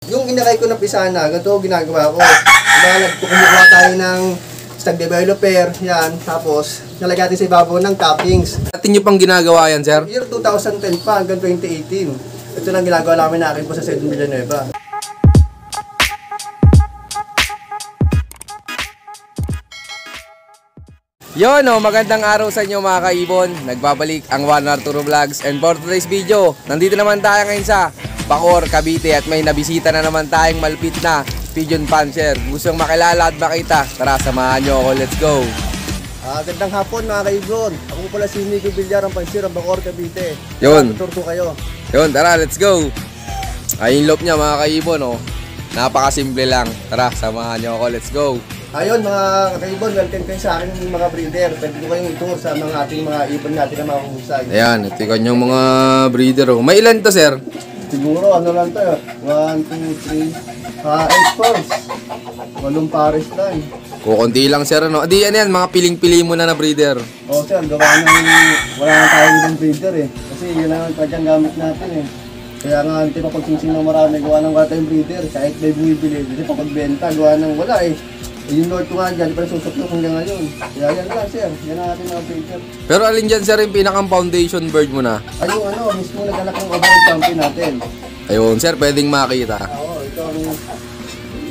Yung inakay ko na pisana, ganito ginagawa ko. Kumukuha tayo ng stock developer, yan. Tapos, nalagay natin sa ibabaw ng toppings. Atin nyo pang ginagawa yan, sir? Year 2010 pa hanggang 2018. Ito lang ginagawa namin na akin po sa Sedon Villanueva. Yon, magandang araw sa inyo mga kaibon. Nagbabalik ang Juan Arturo Vlogs. And for today's video, nandito naman tayo ngayon sa Bacoor, Cavite. At may nabisita na naman tayong malupit na pigeon puncher. Gustong makilala at makita? Tara, samahan nyo ako. Let's go! Gandang hapon mga kaibon. Ako pala si Nico Villar, ang pansir ng Bacoor, Cavite. Yun. Tutur ko kayo. Yun, tara, let's go! Ay, yung loop niya mga kaibon, oh. Napakasimple lang. Tara, samahan nyo ako. Let's go! Ayun mga kaibon, welcome kayo sa akin mga breeder. Pwede ko kayong ito sa mga ating mga ibon natin na makuhusay. Ayan, ito yung mga breeder, oh. May ilan to, sir? Siguro, ano lang tayo? 1, 2, 3, 8 pounds. 8 pares lang. Kukunti lang, sir, ano? Di, ano yan, mga piling-pili mo na breeder. Oo, sir, gawa ng wala na tayo ng breeder eh. Kasi yun ang tadyang gamit natin eh. Kaya nga, hindi pa pagsingsing ng marami, gawa ng wala tayong breeder. Kahit may bumibili, hindi pa pagbenta, gawa ng wala eh. Yung Lord ko nga dyan, di pa nasusuklok hanggang ngayon. Kaya yan lang, sir. Yan ang ating mga breeder. Pero alin dyan, sir, yung pinakang foundation bird mo na? Ay, yung ano, mismo nag-anak ng overall champion natin. Ayun, sir, pwedeng makita. Oo, ito ang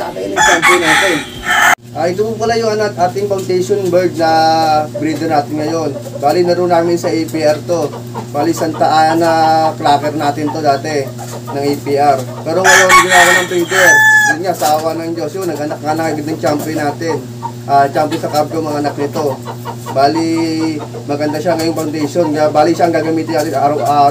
tatay ng champion natin. Ito po pala yung ating foundation bird na breeder natin ngayon. Bali, naroon namin sa APR to. Bali, Santa Ana cracker natin to dati ng APR. Pero ngayon, ginawa ng breeder. Yun nga, sa awa ng Diyos, yun, nag-anak nga ng champion natin. Champion sa Cabrio, mga anak nito. Bali, maganda siya ngayong foundation. Bali, siya ang gagamitin natin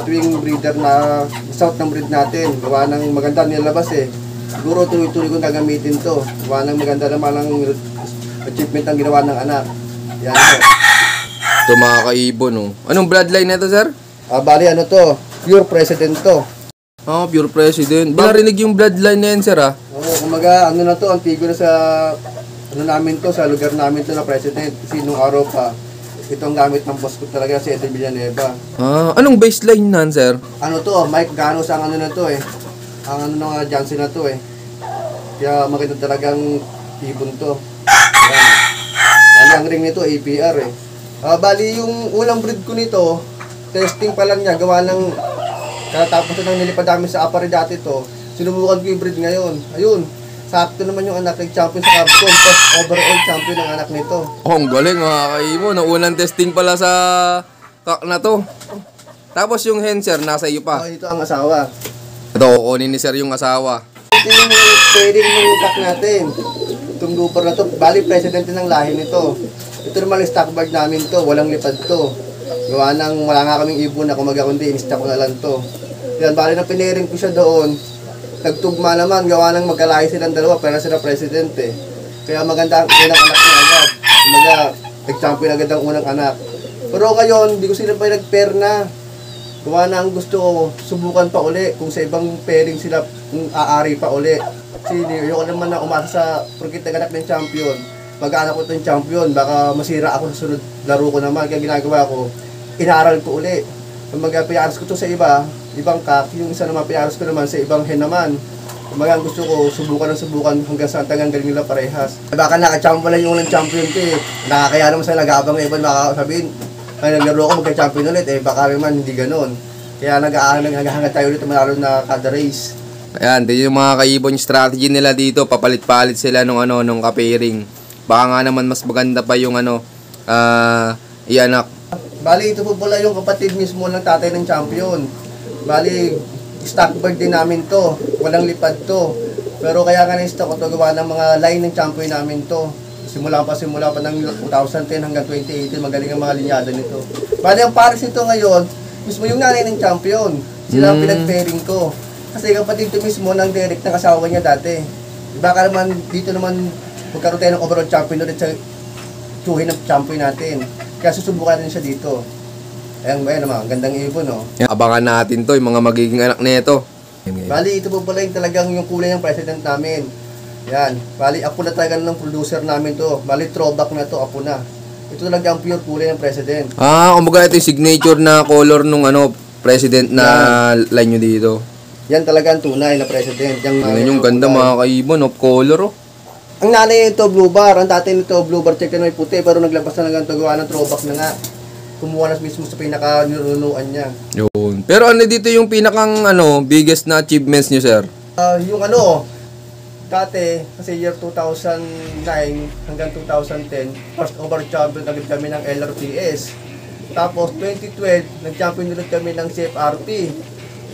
tuwing breeder na south ng breed natin. Gawa ng maganda nilabas eh. Siguro tuloy-tuloy kong gagamitin to. Gawa ng maganda naman ang achievement ang ginawa ng anak. Yan sir. Ito mga kaibon, oh. Anong bloodline na ito, sir? Bali, ano to? Pure President to. Pure President. Binarinig yung bloodline na yan, sir, ah. Oo, kumaga, ano na to, antigo na sa, ano namin to, sa lugar namin to na President. Kasi nung araw pa, ito ang gamit ng boss ko talaga, si Sedon Villanueva. Anong baseline nan, sir? Ano to, Mike Ganos ang ano na to eh. Ang ano ng Johnson na to eh. Kaya maganda talagang ibon to. Ayan. Ang ring nito, APR eh. Bali, yung unang breed ko nito, testing pa lang niya, gawa ng katapos nang nilipad namin sa apari dati to, sinubukan ko yung breed ngayon. Ayun, sakto naman yung anak ng champion sa Cabcom, plus overall champion ng anak nito. Oh, ang galing mga kaibon. Ang unang testing pala sa kak na to. Tapos yung hen, sir, nasa iyo pa. Ito ang asawa. Ito, kukunin ni sir yung asawa. Ito yung pairing ng kak natin. Itong looper na to, bali presidente ng lahi nito. Ito naman yung stock bird namin to, walang lipad to. Gawa nang wala nga kaming ibon na kumaga kundi, in-stock ko na lang to. Yan, bali na piniring ko siya doon. Nagtugma naman, gawa nang magkalahi silang dalawa, pero sila president eh. Kaya maganda ang unang anak niya agad. Kumaga, nag-champion agad ang unang anak. Pero ngayon, hindi ko sila pa nag-pair na. Gawa na ang gusto ko, subukan pa uli. Kung sa ibang pairing sila, aari pa uli. Kasi ayoko naman na umasa sa porkit nag-anak ng champion. Mag-anak ko itong champion, baka masira ako sa sunod laro ko naman. Kaya ginagawa ko, inaaral ko uli. Kumaga, piyaras ko to sa ibang kak. Yung isa naman, piyaras ko naman sa ibang hen naman. Kumaga, gusto ko, subukan hanggang sa tagang galing nila parehas. Baka naka-champion lang yung unang champion ko eh. Nakakaya naman sa nag-aabang ibon, baka sabihin, ay naglaro ako magka-champion ulit eh, baka naman hindi ganoon. Kaya nag-ahangad tayo ulit manalo na kada race. Ayan, ito yung mga kaibon strategy nila dito. Papalit-palit sila nung ka-pairing. Baka nga naman mas maganda pa yung ianak. Bali, ito po pala yung kapatid mismo ng tatay ng champion. Bali, stock bird din namin to. Walang lipad to. Pero kaya nga na-stock ko to, gawa ng mga line ng champion namin to. Simula pa ng 2010 hanggang 2018, magaling ang mga linyada nito. Bali, ang pares nito ngayon, mismo yung nanay ng champion. Sila ang pinag-pairing ko. Kasi kapatid ito mismo ng Derek na kasawa niya dati. Baka naman, dito naman, magkaroon tayo ng overall champion ulit sa tsuhin ng champion natin. Kaya susubukan natin siya dito. Ayan naman, gandang ibon, no? Abangan natin to, yung mga magiging anak nito. Bali, ito po pala yung talagang yung kulay ng president namin. Yan. Bali, apo na talaga ng producer namin to. Bali, throwback na to, apo na. Ito talaga ang pure kulay ng president. Kumbaga ito yung signature na color nung president na line nyo dito. Yan talaga ang tunay na president. Tingnan yung ganda mga kaibon, of color oh. Ang nanay nito, blue bar. Ang tatay nito, blue bar check na may puti. Pero naglabas na lang gawa ng throwback na nga. Kumuha na mismo sa pinaka-nirunuan niya. Yun. Pero ano dito yung pinakang biggest na achievements nyo, sir? Yung dati, kasi year 2009 hanggang 2010, first over champion agad kami ng LRPS. Tapos 2012, nag-champion ulit kami ng CFRP.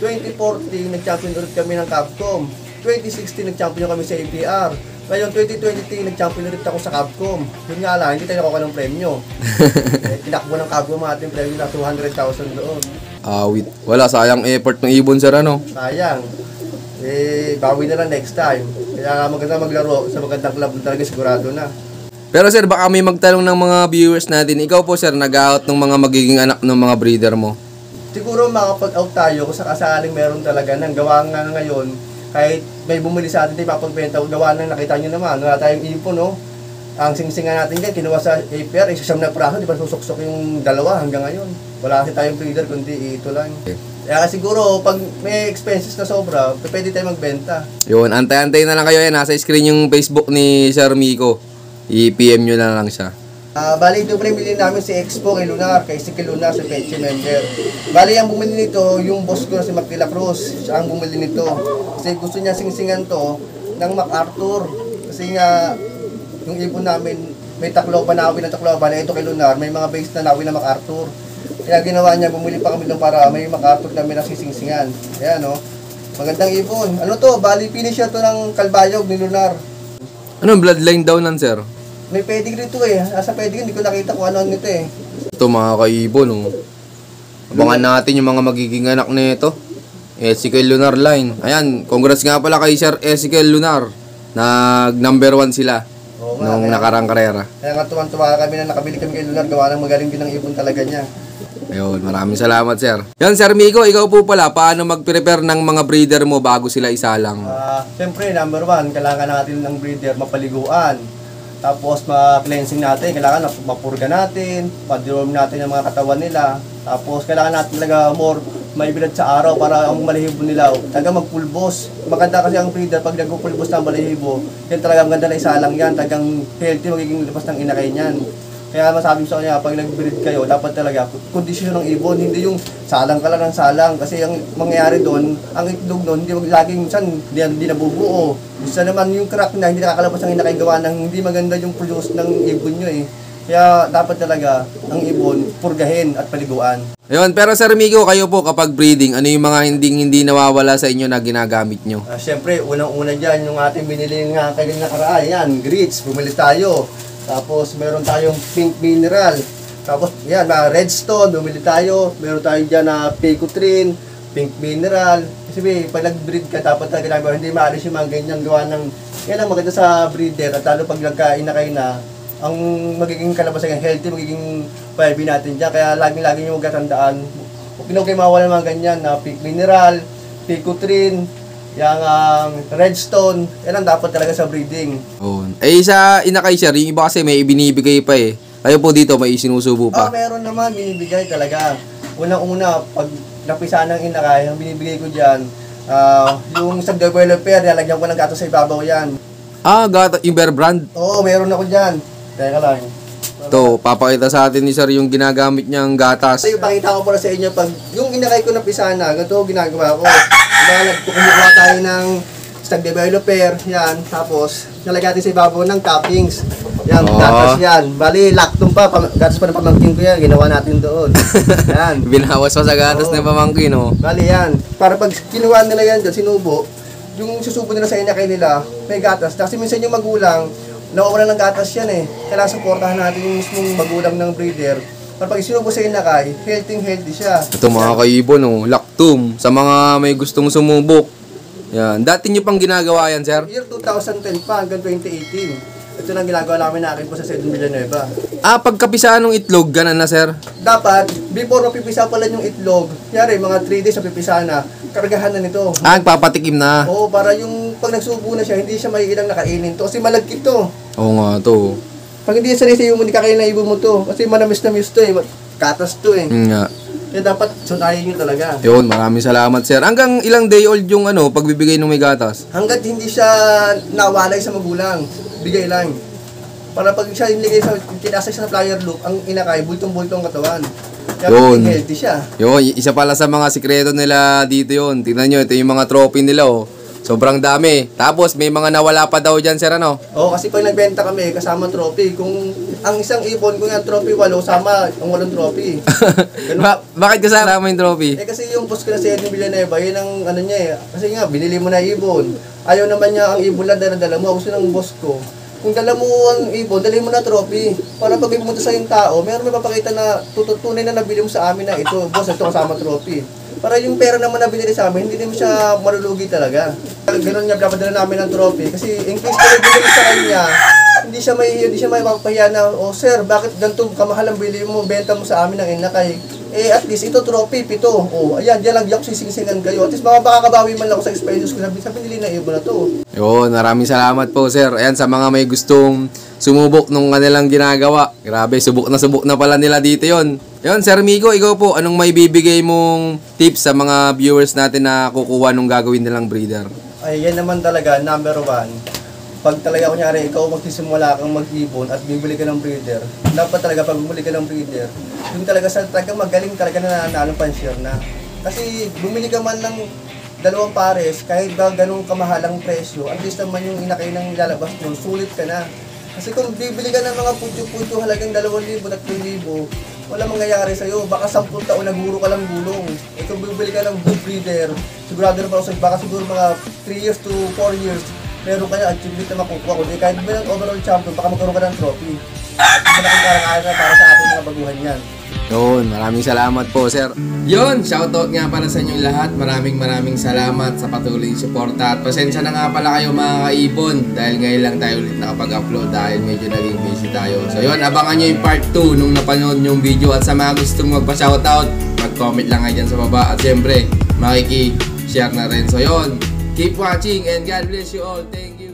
2014, nag-champion ulit kami ng Capcom. 2016, nag-champion kami sa APR. Ngayon, 2023, nag-champion ulit ako sa Capcom. Yun nga lang, hindi tayo nakuha ng premyo. Tinakbo ng Capcom ang ating premyo na 200,000 doon. Wait. Wala, sayang effort ng ibon, sir, ano? Sayang. Bawi na lang next time. Kaya maganda maglaro sa magandang club talaga sigurado na. Pero sir, baka may magtanong ng mga viewers natin. Ikaw po, sir, nag-out ng mga magiging anak ng mga breeder mo? Siguro makapag-out tayo kung sakasaling meron talaga nang gawa nga ngayon. Kahit may bumili sa atin, tayo papagbenta, gawa nang nakita nyo naman. Wala tayong ipon, no? Ang singsingan natin dyan, kinuha sa APR, isasam na praso, di ba susuksok yung dalawa hanggang ngayon. Wala kasi tayong breeder, kundi ito lang. Kaya siguro, pag may expenses na sobra, pwede tayo magbenta. Yun, antay-antay na lang kayo yan. Nasa screen yung Facebook ni Sir Miko. I-PM nyo na lang siya. Bali, ito pa bilhin namin si Expo kay Lunar, kay Siki Lunar, si Peche member. Bali, ang bumili nito, yung boss ko na si Mactila Cruz, siya ang bumili nito. Kasi gusto niya singsingan to ng MacArthur. Kasi nga, yung ibon namin, may Tacloban na awin ng Tacloban, ito kay Lunar, may mga base na nawin na MacArthur. Kaya ginawa niya, bumili pa kami doon para may MacArthur kami na sisingsingan. Kaya no, magandang ibon. Ano to, bali finisher to ng Kalbayog ni Lunar. Anong bloodline daw nan, sir? May pedigree to eh. Asa pedigree, hindi ko nakita kung ano nito eh. Ito mga kaibon, oh. Abangan natin yung mga magiging anak nito. Ezekiel Lunar line. Ayan, congrats nga pala kay Sir Ezekiel Lunar. Nag number 1 sila. Oo nga, nung nakarang karera. Kaya nga tuwan-tuwa kami na nakabili kami kay Lunar. Gawa ng magaling din ang ibon talaga niya. Ayun, maraming salamat, sir. Yan, Sir Miko, ikaw po pala, paano mag-prepare ng mga breeder mo bago sila isalang? Siyempre, number 1, kailangan natin ng breeder mapaliguan. Tapos, ma-cleansing natin, kailangan mapurga natin, ma-deworm natin ang mga katawan nila. Tapos, kailangan natin talaga more maibilad sa araw para ang balahibo nila talaga magpulbos. Maganda kasi ang breeder pag nagpulbos ng balahibo, yan talaga maganda na isalang yan, talagang healthy magiging labas ng inakay niyan. Kaya masabi ko sa kanya, pag nag-breed kayo, dapat talaga kondisyon ng ibon, hindi yung salang ka lang ng salang. Kasi ang mangyayari doon, ang itlog doon, hindi laging minsan hindi nabubuo. Isa naman yung crack na, hindi nakakalabas ang inakay gawa ng hindi maganda yung produce ng ibon nyo eh. Kaya dapat talaga ang ibon, purgahin at paliguan. Ayun, pero Sir Miko, kayo po kapag breeding, ano yung mga hindi nawawala sa inyo na ginagamit nyo? Siyempre, unang-una dyan, yung ating binili nga kailang nakaraan, yan, grits, bumili tayo. Tapos meron tayong pink mineral. Tapos yan, redstone, bumili tayo. Meron tayo dyan na pecutrin, pink mineral. Kasi pag nag-breed ka, dapat talaga namin, hindi maalis yung mga ganyan gawa ng, yan ang maganda sa breeder. At lalo pag nagkainakay na, ang magiging kalabasan, healthy, magiging paibi natin dyan. Kaya laging-laging yung magkatandaan. Kung pinag kayo mawala mga ganyan na pink mineral, pecutrin, yung redstone, yan ang dapat talaga sa breeding. Oh. Sa inakay, sir, yung iba kasi may ibinibigay pa eh. Kayo po dito, may isinusubo pa. Meron naman, binibigay talaga. Unang-una, pag napisa ng inakay, ang binibigay ko dyan, yung sa developer, nalagyan ko ng gato sa ibabaw yan. Gata, yung Bear Brand. Oo, meron ako dyan. Teka lang. Ito, papakita sa atin ni sir yung ginagamit niyang gatas. Kasi pakita ko pala sa inyo, pag yung inakay ko napisa na, ganito ginagawa ko. Kumukuha tayo ng stag developer, yan, tapos nalagay natin sa ibabaw ng toppings. Yan, gatas yan. Bali, lactum pa, gatas pa ng pamangkin ko yan, ginawa natin doon. Yan. Binawas pa sa gatas ng pamangkin, oh. Bali yan. Para pag kinuha nila yan dyan, sinubo, yung susubo nila sa inakay nila, may gatas. Kasi minsan yung magulang, nawawalan ng gatas yan eh. Kailangan supportahan natin yung mismong magulang ng breeder. Para pag sinubo sa inakay, healthy siya. Ito mga kaibon, oh, lactum. Sa mga may gustong sumubok. Yan. Dati nyo pang ginagawa yan, sir? Year 2010 pa hanggang 2018. Ito lang ginagawa namin na akin po sa Sedon Villanueva. Pagkapisaan ng itlog, ganun na, sir? Dapat, before mapipisa pala yung itlog, yari, mga 3 days mapipisa na, kargahan na nito. Nagpapatikim na. Oo, para yung pag nagsubo na siya, hindi siya maiilang nakainin to. Kasi malagkit to. Oo nga, to. Pag hindi sanay sa'yo mo, hindi kakain na ibon mo to. Kasi manamis to eh. Katas to eh. Nga. Kaya dapat sunayin nyo talaga. Yun, maraming salamat sir. Hanggang ilang day old yung pagbibigay ng may gatas? Hanggat hindi siya nawalay sa magulang, bigay lang. Para pag siya inilagay sa, tinasa siya sa flyer loop, ang inakay, bultong-bultong katawan. Kaya Yun. healthy siya. Yun, isa pala sa mga sikreto nila dito yun. Tingnan nyo, ito yung mga trophy nila oh. Sobrang dami. Tapos may mga nawala pa daw dyan sir Oo, kasi pag nagbenta kami, kasama trophy. Kung ang isang ibon, kung yung trophy 8, sama ang 8 trophy. Bakit kasama yung trophy? Kasi yung boss ko na si Edwin Villanueva, yun ang niya eh. Kasi nga, binili mo na ibon. Ayaw naman niya ang ibon lang dala mo. Gusto ng boss ko. Kung dala mo ang ibon, dali mo na trophy. Para pag pumunta sa yung tao, meron may papakita na tunay na nabili mo sa amin na ito, boss, ito kasama trophy. Para yung pera naman na binili sa amin, hindi naman siya malulugi talaga. Ganun nga, dapadala namin ng trophy. Kasi in case na binili sa kanya, hindi siya may mapapahiya na, oh sir, bakit ganito kamahal ang bili mo, benta mo sa amin ng inakay? At least ito trophy, 7. Oh, ayan, diyan lang ako sisingsingan kayo. At least makakabawi man lang ako sa expenses ko. Sabi nili na ibon na to. Yun, maraming salamat po sir. Ayan, sa mga may gustong sumubok nung kanilang ginagawa. Grabe, subok na pala nila dito yon. Yun, Sir Miko, ikaw po, anong may bibigay mong tips sa mga viewers natin na kukuha nung gagawin nilang breeder? Ay, yan naman talaga, number 1. Pag talaga kunyari, ikaw magsisimula kang mag-ibon at bibili ka ng breeder, dapat talaga pag bumili ka ng breeder, yung talaga sa talaga magaling talaga na nanalo pan-share na. Kasi bumili ka man ng 2 pares, kahit ba ganung kamahalang presyo, at least naman yung inakay ng ilalabas mo, sulit ka na. Kasi kung bibili ka ng mga putyo-putyo halagang 2,000 at 3,000, wala mangyayari sa'yo. Baka 10 taon naguro ka lang gulong. Eh kung bibili ka ng good breeder, sigurado na baka siguro mga 3 years to 4 years, meron ka na achievement na makukuha. Kundi kahit bilang overall champion, baka magkaroon ka ng trophy. Malaking karang para sa ating mga baguhan yan. Yun, maraming salamat po, sir. Yun, shoutout nga para sa inyong lahat. Maraming salamat sa patuloy suporta. At pasensya na nga pala kayo mga kaibon dahil ngayon lang tayo ulit nakapag-upload dahil medyo naging busy tayo. So yun, abangan nyo yung part 2 nung napanood yung video. At sa mga gustong magpa-shoutout, mag-comment lang nga dyan sa baba. At syempre, makiki-share na rin. So yun, keep watching and God bless you all. Thank you.